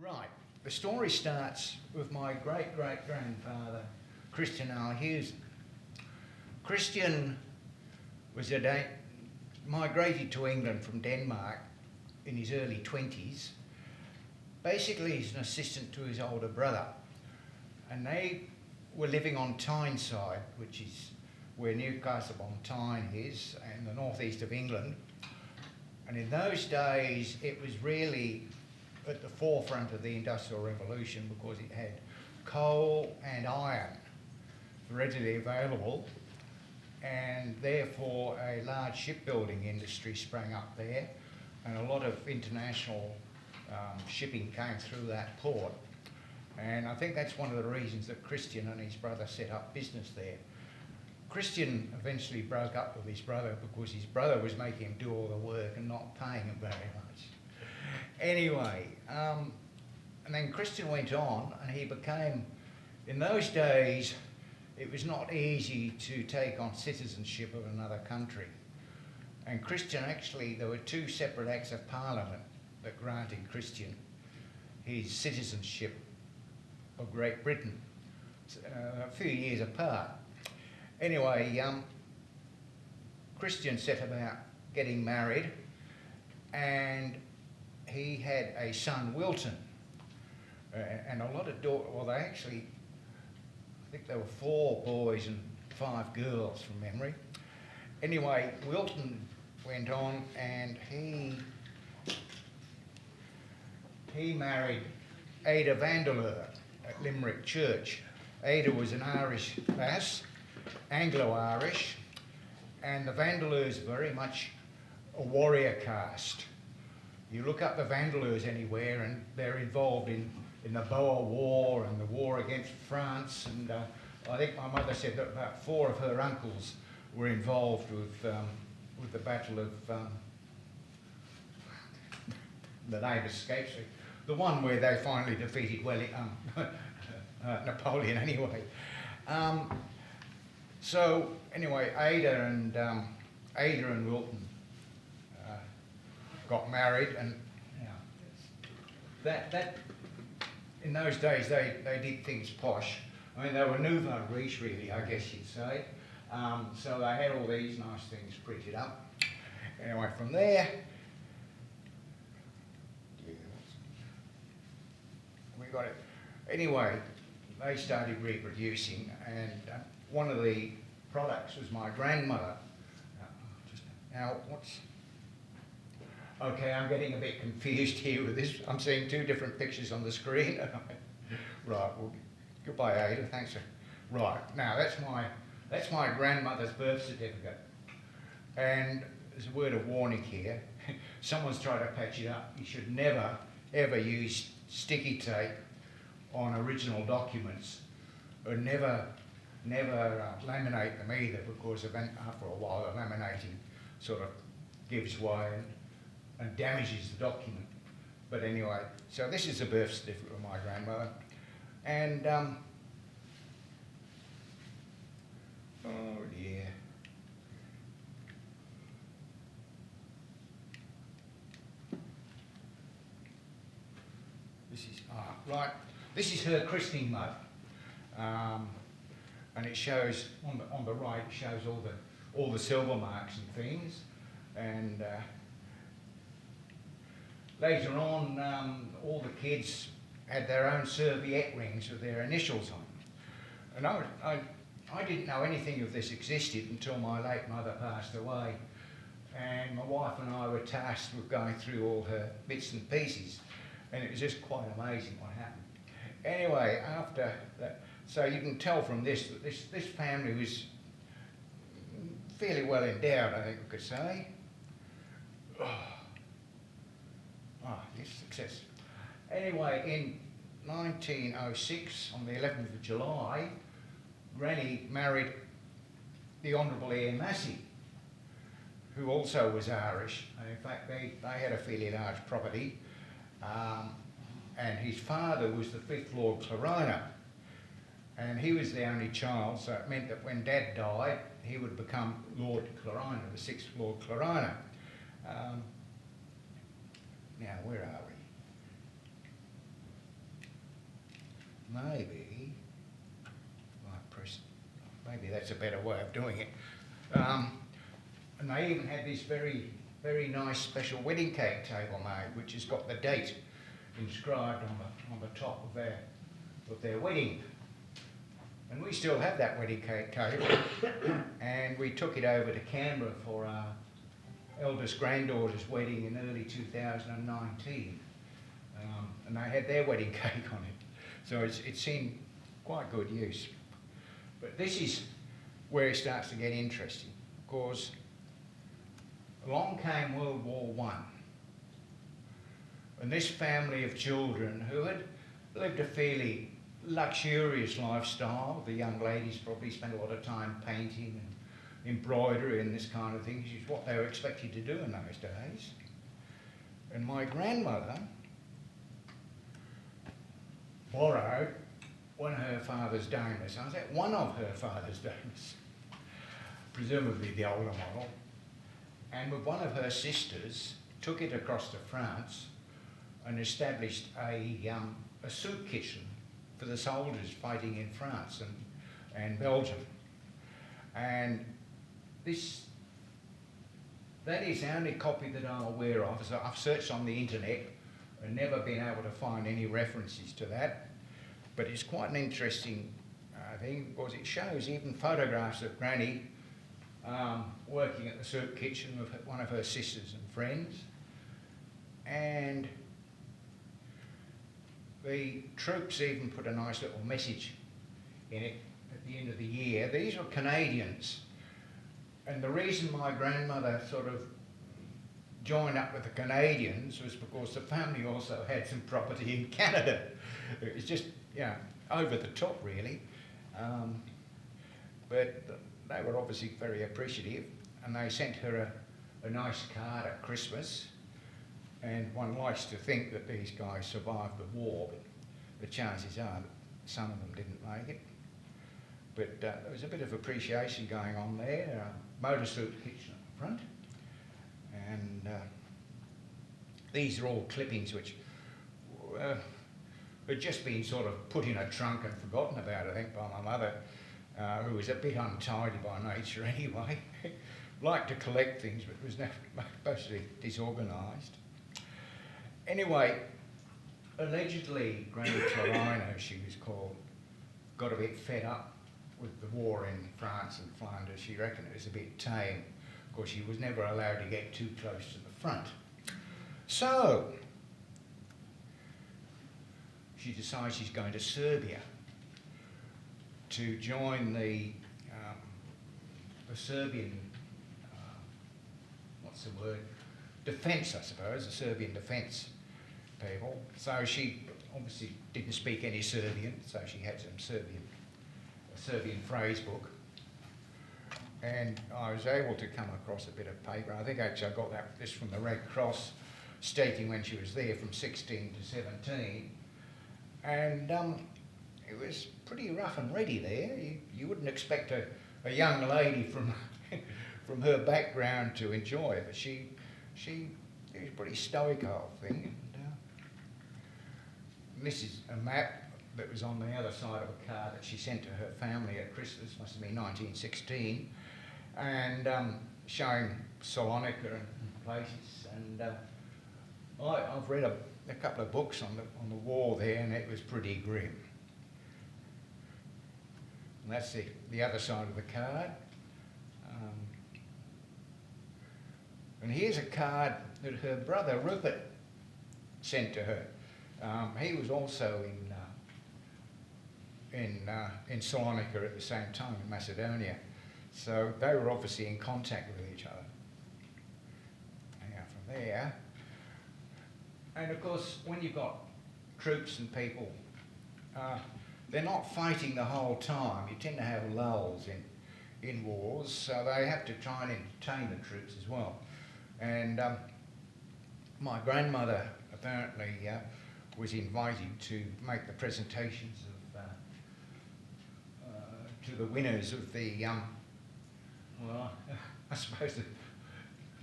Right, the story starts with my great-great-grandfather, Christian R. Hughes. Christian was migrated to England from Denmark in his early 20s. Basically, he's an assistant to his older brother, and they were living on Tyneside, which is where Newcastle on Tyne is, in the northeast of England. And in those days, it was really at the forefront of the Industrial Revolution because it had coal and iron readily available, and therefore a large shipbuilding industry sprang up there, and a lot of international shipping came through that port. And I think that's one of the reasons that Christian and his brother set up business there. Christian eventually broke up with his brother because his brother was making him do all the work and not paying him very much. Anyway, and then Christian went on and he became, in those days, it was not easy to take on citizenship of another country. And Christian actually, there were two separate acts of parliament that granted Christian his citizenship of Great Britain, a few years apart. Anyway, Christian set about getting married, and he had a son, Wilton, and a lot of daughters. Well, they actually, I think there were 4 boys and 5 girls from memory. Anyway, Wilton went on and he married Ada Vandeleur at Limerick Church. Ada was an Irish lass, Anglo-Irish, and the Vandeleurs very much a warrior caste. You look up the Vandeleurs anywhere and they're involved in the Boer War and the war against France, and I think my mother said that about 4 of her uncles were involved with the Battle of, the name escapes me, the one where they finally defeated Napoleon anyway. So anyway, Ada and Wilton got married, and that in those days they did things posh. I mean, they were nouveau riche, really, I guess you'd say. So they had all these nice things printed up. Anyway, from there, we got it. Anyway, they started reproducing, and one of the products was my grandmother. Now, okay, I'm getting a bit confused here with this. I'm seeing 2 different pictures on the screen. Right, well, goodbye, Ada, thanks. Right, now that's my grandmother's birth certificate. And there's a word of warning here. Someone's tried to patch it up. You should never, ever use sticky tape on original documents, or never laminate them either, because after a while the laminating sort of gives way and damages the document. But anyway, so this is the birth certificate of my grandmother. And, oh dear. This is, right, this is her christening mug. And it shows, on the right, it shows all the silver marks and things. And later on, all the kids had their own serviette rings with their initials on them. And I didn't know anything of this existed until my late mother passed away. And my wife and I were tasked with going through all her bits and pieces. And it was just quite amazing what happened. Anyway, after that, so you can tell from this that this family was fairly well endowed, I think we could say. Yes, success. Anyway, in 1906, on the 11th of July, Granny married the Honourable Eyre Massey, who also was Irish. And in fact, they had a fairly large property. And his father was the 5th Lord Clarona. And he was the only child, so it meant that when Dad died, he would become Lord Clarona, the 6th Lord Clarona. Now, where are we? maybe, maybe that's a better way of doing it. And they even had this very, very nice special wedding cake table made, which has got the date inscribed on the top of their wedding. And we still have that wedding cake table, and we took it over to Canberra for our eldest granddaughter's wedding in early 2019, and they had their wedding cake on it. So it's in quite good use. But this is where it starts to get interesting, because along came World War I, and this family of children who had lived a fairly luxurious lifestyle. The young ladies probably spent a lot of time painting and embroidery and this kind of thing, which is what they were expected to do in those days. And my grandmother borrowed one of her father's Daimlers. I was at one of her father's Daimlers, presumably the older model, and with one of her sisters took it across to France and established a soup kitchen for the soldiers fighting in France and Belgium. And that is the only copy that I'm aware of. So I've searched on the internet and never been able to find any references to that. But it's quite an interesting thing, because it shows even photographs of Granny working at the soup kitchen with one of her sisters and friends. And the troops even put a nice little message in it at the end of the year. These were Canadians, and the reason my grandmother sort of joined up with the Canadians was because the family also had some property in Canada. It was just, over the top really. But they were obviously very appreciative, and they sent her a nice card at Christmas. And one likes to think that these guys survived the war, but the chances are that some of them didn't make it. But there was a bit of appreciation going on there. Motor soup kitchen at the front. And these are all clippings which had just been sort of put in a trunk and forgotten about, I think, by my mother, who was a bit untidy by nature anyway. Liked to collect things, but was mostly disorganised. Anyway, allegedly Granny Clarino, she was called, got a bit fed up with the war in France and Flanders. She reckoned it was a bit tame, because she was never allowed to get too close to the front. So, she decides she's going to Serbia to join the Serbian, defence, I suppose, the Serbian defence people. So she obviously didn't speak any Serbian, so she had some a Serbian phrase book. And I was able to come across a bit of paper. I think actually I got this from the Red Cross, stating when she was there from 16 to 17. And it was pretty rough and ready there. You wouldn't expect a young lady from from her background to enjoy it, but she was pretty stoic, the whole thing. And this is a map that was on the other side of a card that she sent to her family at Christmas, must have been 1916, and showing Salonika and places. And I've read a couple of books on the war there, and it was pretty grim. And that's the other side of the card. And here's a card that her brother Rupert sent to her. He was also in Salonika at the same time, in Macedonia. So they were obviously in contact with each other. Hang out from there. And of course, when you've got troops and people, they're not fighting the whole time. You tend to have lulls in wars, so they have to try and entertain the troops as well. And my grandmother apparently was invited to make the presentations to the winners of the, I suppose the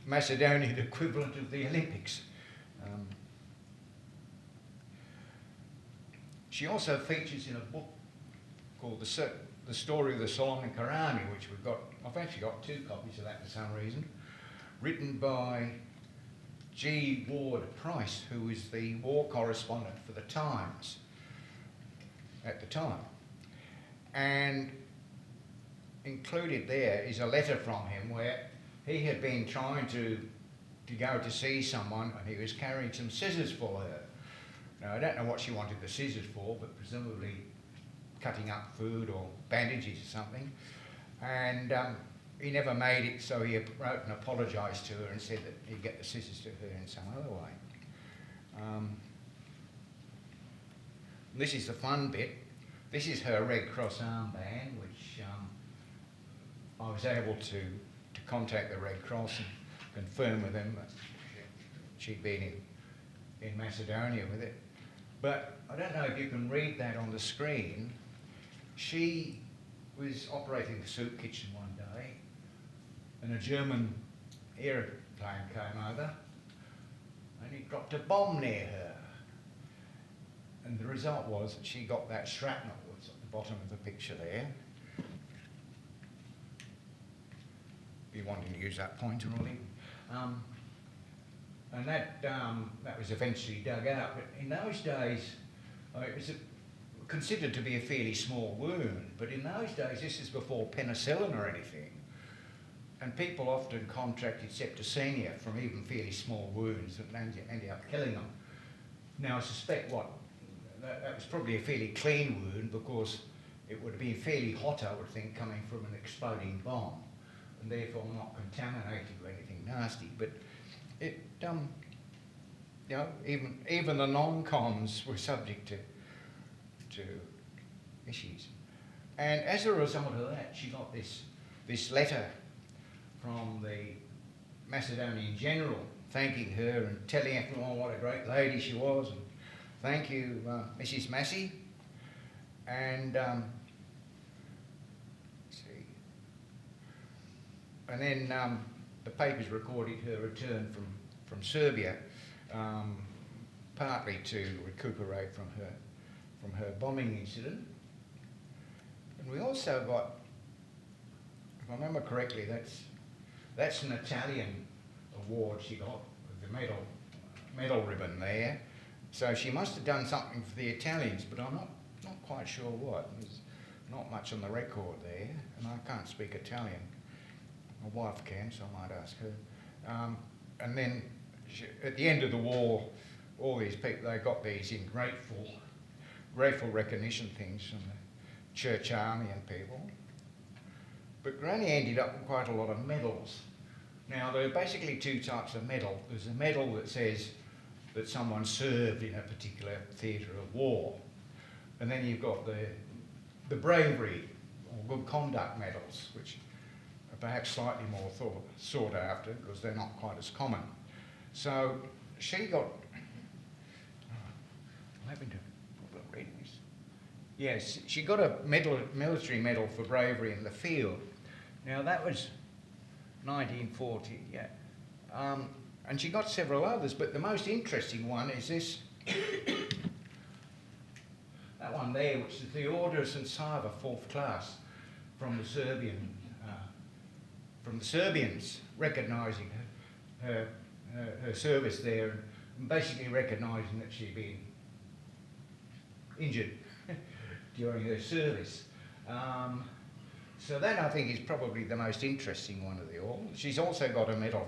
Macedonian equivalent of the Olympics. She also features in a book called The Story of the Solomon Karami, which I've actually got 2 copies of that for some reason, written by G. Ward Price, who was the war correspondent for the Times at the time. And included there is a letter from him where he had been trying to go to see someone, and he was carrying some scissors for her. Now, I don't know what she wanted the scissors for, but presumably cutting up food or bandages or something. And he never made it, so he wrote and apologised to her and said that he'd get the scissors to her in some other way. This is the fun bit. This is her Red Cross armband, which I was able to contact the Red Cross and confirm with them that she'd been in Macedonia with it. But I don't know if you can read that on the screen. She was operating the soup kitchen one day, and a German aeroplane came over, and he dropped a bomb near her. And the result was that she got that shrapnel that's at the bottom of the picture there. If you wanted to use that pointer, Ollie. And that was eventually dug out. But in those days, it was considered to be a fairly small wound. But in those days, this is before penicillin or anything. And people often contracted septicemia from even fairly small wounds and ended up killing them. Now, I suspect that was probably a fairly clean wound, because it would have been fairly hot, I would think, coming from an exploding bomb, and therefore not contaminated with anything nasty. But it, you know, even the non-cons were subject to issues. And as a result of that, she got this letter from the Macedonian general thanking her and telling everyone what a great lady she was. And thank you, Mrs. Massey. And let's see. And then the papers recorded her return from Serbia, partly to recuperate from her bombing incident. And we also got, if I remember correctly, that's an Italian award she got with the medal ribbon there. So she must have done something for the Italians, but I'm not quite sure what. There's not much on the record there, and I can't speak Italian. My wife can, so I might ask her. And then at the end of the war, all these people, they got these in grateful recognition things from the Church Army and people. But Granny ended up with quite a lot of medals. Now, there are basically 2 types of medal. There's a medal that says that someone served in a particular theatre of war. And then you've got the bravery or good conduct medals, which are perhaps slightly more sought after because they're not quite as common. So she got, I'm having to read this. Yes, she got a military medal for bravery in the field. Now that was 1940, yeah. And she got several others, but the most interesting one is this. That one there, which is the Order of St. Sava, 4th class, from the Serbians, recognising her service there and basically recognising that she'd been injured during her service. So that, I think, is probably the most interesting one of the all. She's also got a medal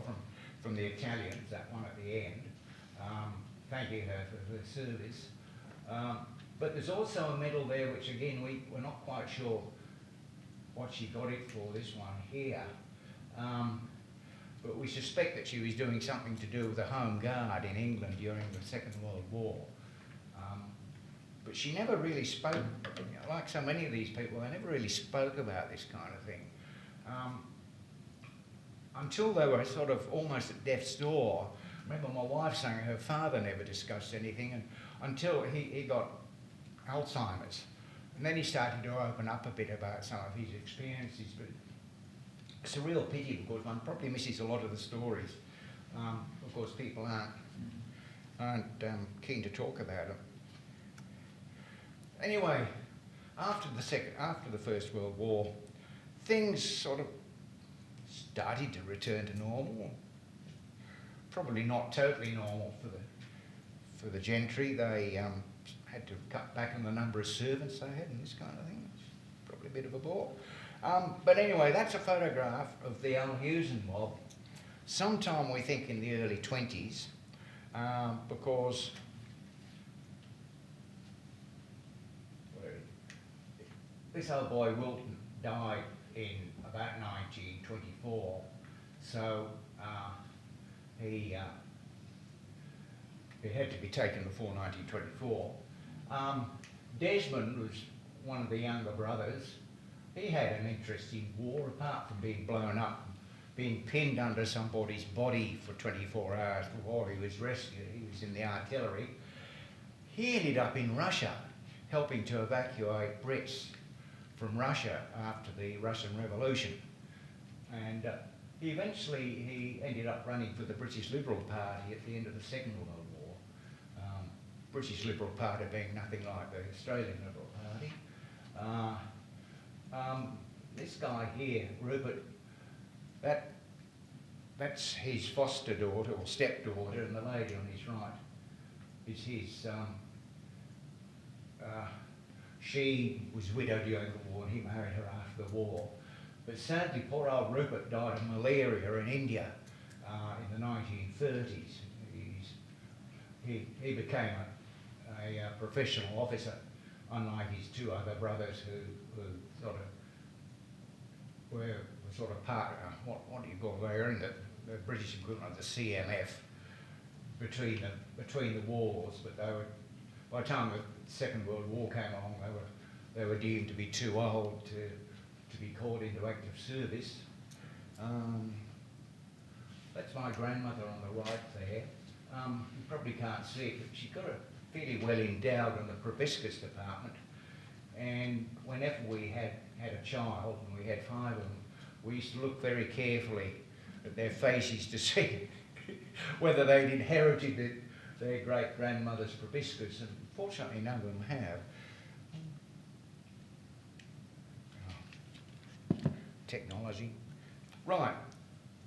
from the Italians, that one at the end, thanking her for her service. But there's also a medal there which, again, we're not quite sure what she got it for, this one here. But we suspect that she was doing something to do with the Home Guard in England during the Second World War. But she never really spoke, like so many of these people, they never really spoke about this kind of thing. Until they were sort of almost at death's door. I remember my wife saying her father never discussed anything, and until he got Alzheimer's. And then he started to open up a bit about some of his experiences, but it's a real pity because one probably misses a lot of the stories. Of course, people aren't keen to talk about them. Anyway, after the First World War, things sort of started to return to normal. Probably not totally normal for the gentry. They had to cut back on the number of servants they had and this kind of thing. It's probably a bit of a bore. But anyway, that's a photograph of the Alhusen mob. Sometime we think in the early 20s, because this old boy Wilton died in about 1924, so he had to be taken before 1924. Desmond was one of the younger brothers. He had an interest in war, apart from being blown up, being pinned under somebody's body for 24 hours before he was rescued. He was in the artillery. He ended up in Russia, helping to evacuate Brits from Russia after the Russian Revolution. And he ended up running for the British Liberal Party at the end of the Second World War. British Liberal Party being nothing like the Australian Liberal Party. This guy here, Rupert, that's his foster daughter or stepdaughter, and the lady on his right is his. She was widowed during the war, and he married her after the war. But sadly, poor old Rupert died of malaria in India in the 1930s. He became a professional officer, unlike his two other brothers who sort of were sort of part of, what do you call it? They were in the British equivalent of the CMF between the wars, but they were, by the time the Second World War came along, they were deemed to be too old to be called into active service. That's my grandmother on the right there. You probably can't see it, but she got a fairly well endowed in the proboscis department. And whenever we had a child, and we had 5 of them, we used to look very carefully at their faces to see whether they'd inherited their great-grandmother's proboscis, and fortunately none of them have. Technology. Right,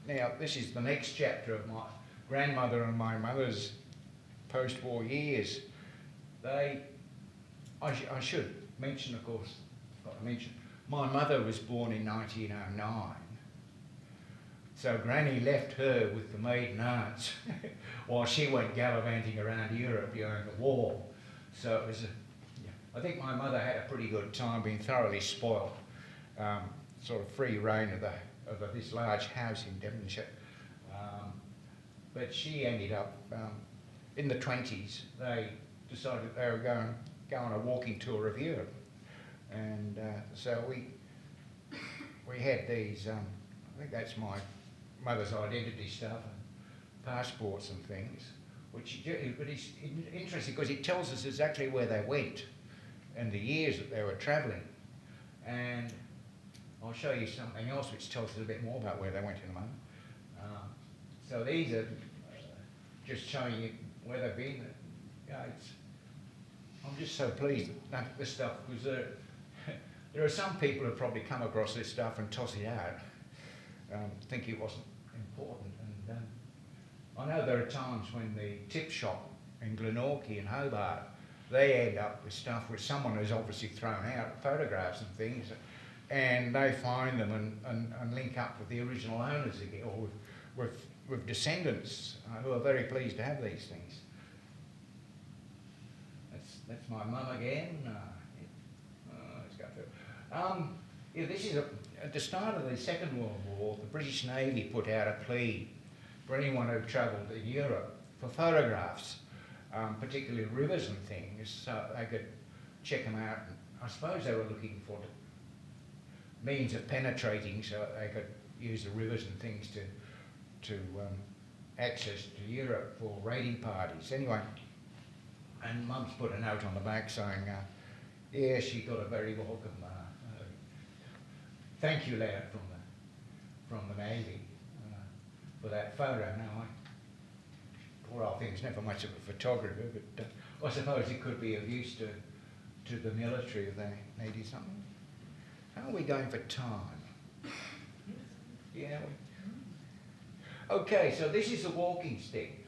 now this is the next chapter of my grandmother and my mother's post-war years. I should mention, of course, got to mention, my mother was born in 1909. So Granny left her with the maiden aunts while she went gallivanting around Europe during the war. So it was, I think my mother had a pretty good time, being thoroughly spoiled, sort of free reign of this large house in Devonshire. But she ended up, in the 20s, they decided they were going on a walking tour of Europe. And so we had these, I think that's my mother's identity stuff and passports and things, but it's interesting because it tells us exactly where they went and the years that they were travelling. And I'll show you something else which tells us a bit more about where they went in a moment. So these are just showing you where they've been. I'm just so pleased that this stuff, because there are some people who probably come across this stuff and toss it out, think it wasn't important. And I know there are times when the tip shop in Glenorchy and Hobart, they end up with stuff which someone has obviously thrown out, photographs and things, and they find them and link up with the original owners again, or with descendants who are very pleased to have these things. That's my mum again. Let's go through. This is at the start of the Second World War, the British Navy put out a plea for anyone who travelled in Europe for photographs, particularly rivers and things, so they could check them out. And I suppose they were looking for means of penetrating, so they could use the rivers and things to access to Europe for raiding parties. Anyway, and Mum's put a note on the back saying, yeah, she got a very welcome thank you letter from the Navy for that photo. Now, poor old thing's never much of a photographer, but I suppose it could be of use to to the military if they needed something. How are we going for time? Yeah. Okay, so this is a walking stick.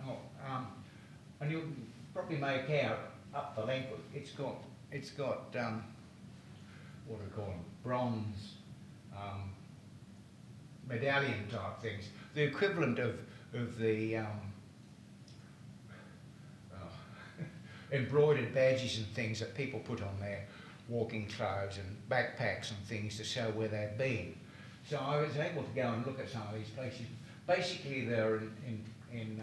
And you'll probably make out up the length, it's got what do we call them, bronze medallion type things, the equivalent of the embroidered badges and things that people put on their walking clothes and backpacks and things to show where they've been. So I was able to go and look at some of these places. Basically, they're in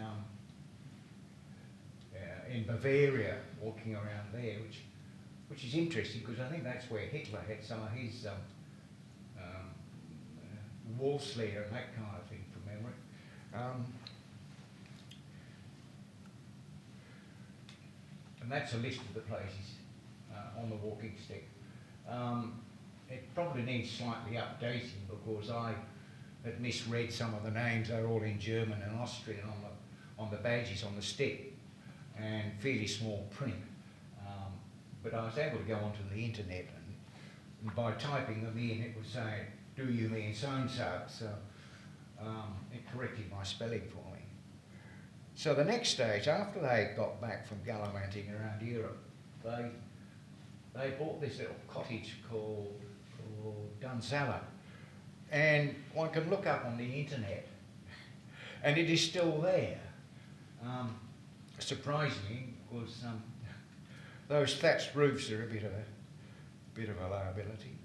Bavaria, walking around there, which is interesting because I think that's where Hitler had some of his Warmsley and that kind of thing from memory. And that's a list of the places on the walking stick. It probably needs slightly updating because I had misread some of the names. They're all in German and Austrian on the badges on the stick, and fairly small print. But I was able to go onto the internet, and by typing them in, it was saying, "Do you mean so and so?" So it corrected my spelling for me. So the next stage, after they got back from gallivanting around Europe, they bought this little cottage called Dunsala, and one can look up on the internet, and it is still there. Surprisingly, because those thatched roofs are a bit of a liability.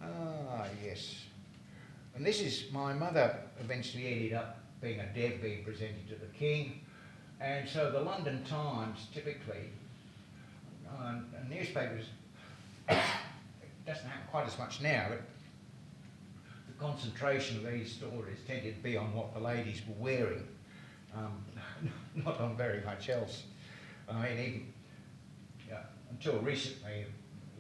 Ah, yes. And this is, my mother eventually ended up being a dev being presented to the King, and so the London Times typically, newspapers, it doesn't happen quite as much now, but the concentration of these stories tended to be on what the ladies were wearing, not on very much else. I mean, even until recently,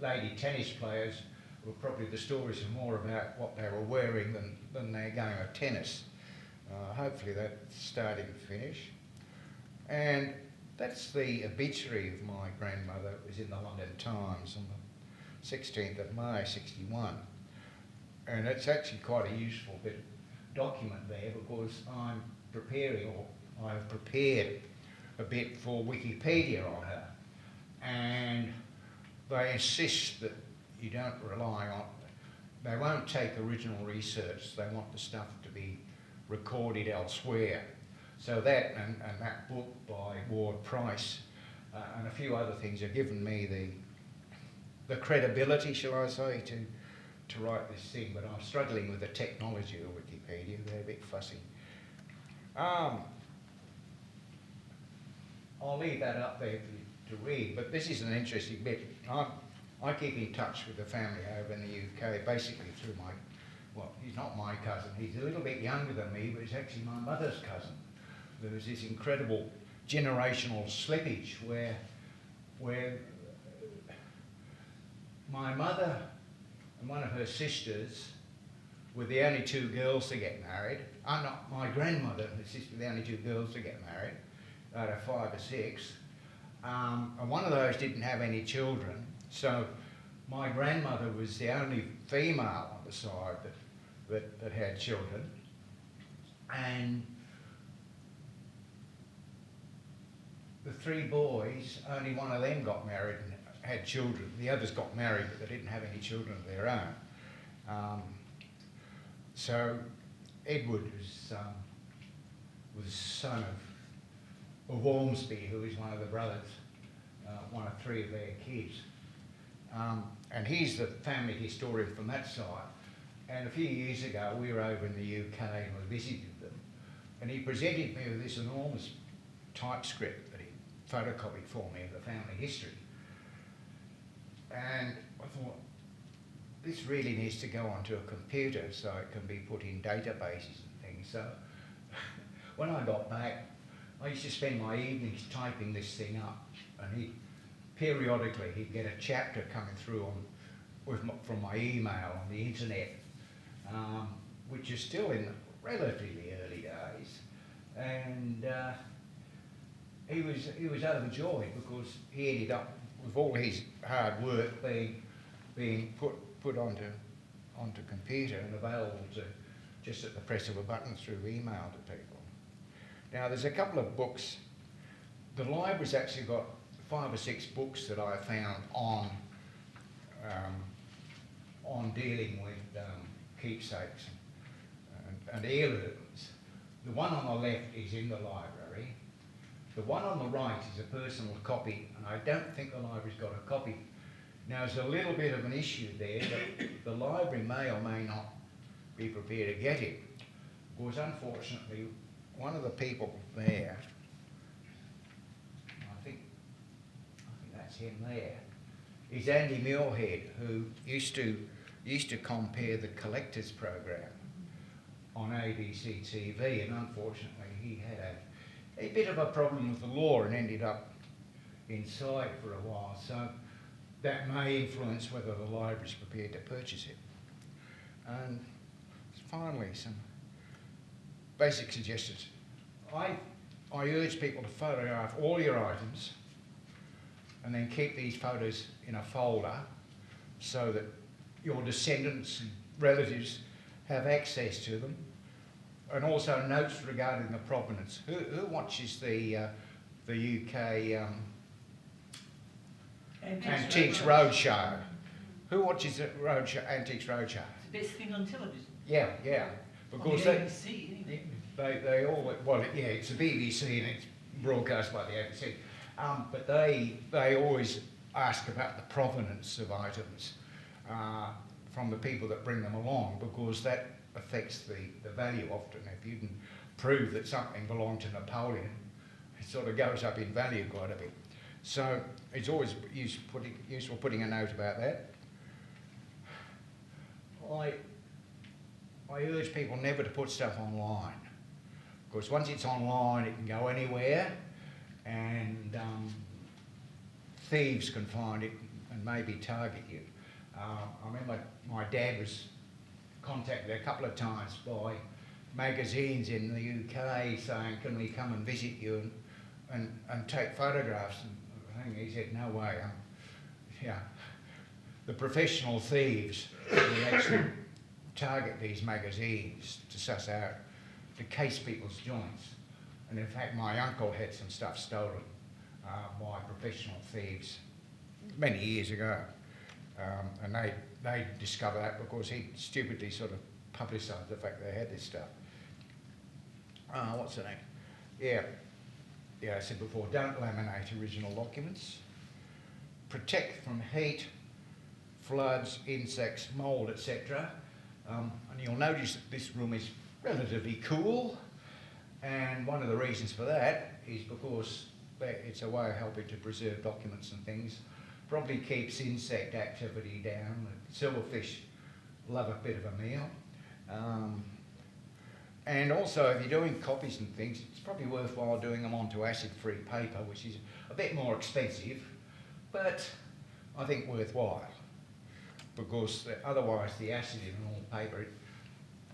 lady tennis players were probably, the stories are more about what they were wearing than their game of tennis. Hopefully that's starting to finish. And that's the obituary of my grandmother. It was in the London Times on the 16th of May, 61. And it's actually quite a useful bit of document there because I'm preparing, or I've prepared a bit for Wikipedia on her. And they insist that you don't rely on, they won't take original research, they want the stuff to be recorded elsewhere. So that and that book by Ward Price and a few other things have given me the credibility, shall I say, to write this thing, but I'm struggling with the technology of Wikipedia, they're a bit fussy. I'll leave that up there for you to read, but this is an interesting bit. I keep in touch with the family over in the UK, basically through he's not my cousin, he's a little bit younger than me, but he's actually my mother's cousin. There was this incredible generational slippage where my mother and one of her sisters were the only two girls to get married. Not my grandmother and her sister were the only two girls to get married, out of 5 or 6. And one of those didn't have any children, so my grandmother was the only female on the side that had children. And the 3 boys, only one of them got married and had children. The others got married, but they didn't have any children of their own. So Edward was son of Warmsley, who is one of the brothers, one of 3 of their kids. And he's the family historian from that side. And a few years ago, we were over in the UK and we visited them. And he presented me with this enormous typescript that he photocopied for me of the family history. And I thought, this really needs to go onto a computer so it can be put in databases and things. So when I got back, I used to spend my evenings typing this thing up, and periodically he'd get a chapter coming through from my email on the internet, which is still in relatively early days, and he was overjoyed because he ended up with all his hard work being put onto computer and available to just at the press of a button through email to people. Now there's a couple of books. The library's actually got 5 or 6 books that I found on dealing with keepsakes and heirlooms. The one on the left is in the library. The one on the right is a personal copy, and I don't think the library's got a copy. Now there's a little bit of an issue there, that the library may or may not be prepared to get it. Because unfortunately, one of the people there, I think that's him there, is Andy Muirhead, who used to compare the Collectors program on ABC TV, and unfortunately he had a bit of a problem with the law and ended up inside for a while. So that may influence whether the library's prepared to purchase it. And finally, some basic suggestions. I urge people to photograph all your items and then keep these photos in a folder so that your descendants and relatives have access to them, and also notes regarding the provenance. Who watches the UK Antiques Roadshow? Who watches the Antiques Roadshow? It's the best thing on television. Yeah. Because on the ABC, anyway. they all, well, yeah, it's the BBC and it's broadcast by the ABC. But they always ask about the provenance of items from the people that bring them along, because that affects the value often. If you can prove that something belonged to Napoleon, it sort of goes up in value quite a bit. So it's always useful putting a note about that. I urge people never to put stuff online, because once it's online it can go anywhere, and thieves can find it and maybe target you. I remember my dad was contacted a couple of times by magazines in the UK saying, can we come and visit you and take photographs? And I think he said, no way. The professional thieves will actually target these magazines to suss out, to case people's joints. And in fact, my uncle had some stuff stolen by professional thieves many years ago. And they discovered that because he stupidly sort of publicised the fact they had this stuff. What's the name? Yeah, I said before, don't laminate original documents. Protect from heat, floods, insects, mould, etc. And you'll notice that this room is relatively cool, and one of the reasons for that is because it's a way of helping to preserve documents and things. Probably keeps insect activity down. Silverfish love a bit of a meal. And also, if you're doing copies and things, it's probably worthwhile doing them onto acid-free paper, which is a bit more expensive, but I think worthwhile, because otherwise the acid in all paper,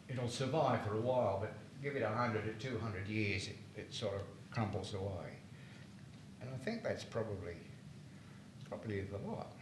it'll survive for a while, but give it 100 or 200 years, it sort of crumbles away. And I think that's probably the lot.